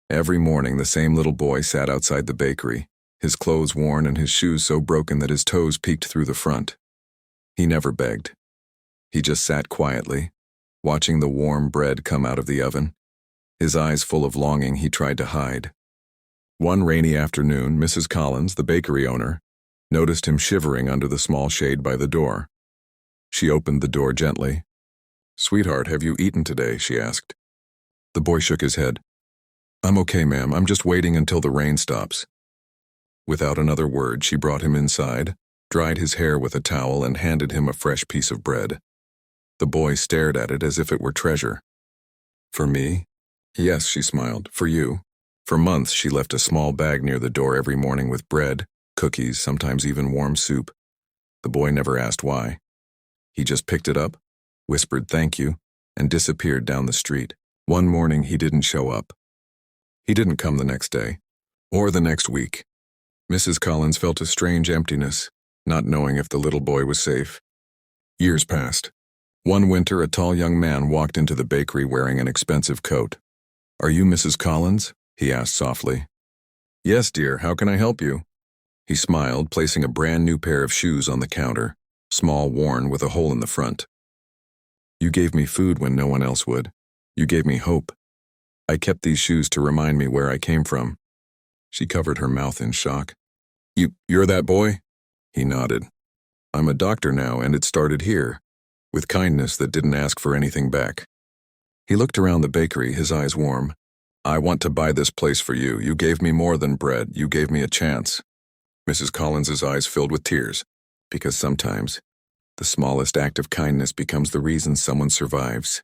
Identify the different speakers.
Speaker 1: Every morning, the same little boy sat outside the bakery, his clothes worn and his shoes so broken that his toes peeked through the front. He never begged. He just sat quietly, watching the warm bread come out of the oven. His eyes full of longing he tried to hide. One rainy afternoon, Mrs. Collins, the bakery owner, noticed him shivering under the small shade by the door. She opened the door gently. "Sweetheart, have you eaten today?" she asked. The boy shook his head. "I'm okay, ma'am. I'm just waiting until the rain stops." Without another word, she brought him inside, dried his hair with a towel, and handed him a fresh piece of bread. The boy stared at it as if it were treasure. "For me?" "Yes," she smiled. "For you." For months, she left a small bag near the door every morning with bread, cookies, sometimes even warm soup. The boy never asked why. He just picked it up, whispered thank you, and disappeared down the street. One morning, he didn't show up. He didn't come the next day, or the next week. Mrs. Collins felt a strange emptiness, not knowing if the little boy was safe. Years passed. One winter, a tall young man walked into the bakery wearing an expensive coat. "Are you Mrs. Collins?" he asked softly. "Yes, dear. How can I help you?" He smiled, placing a brand new pair of shoes on the counter, small, worn, with a hole in the front. "You gave me food when no one else would. You gave me hope. I kept these shoes to remind me where I came from." She covered her mouth in shock. You're that boy?" He nodded. "I'm a doctor now, and it started here, with kindness that didn't ask for anything back." He looked around the bakery, his eyes warm. "I want to buy this place for you. You gave me more than bread. You gave me a chance." Mrs. Collins's eyes filled with tears, because sometimes the smallest act of kindness becomes the reason someone survives.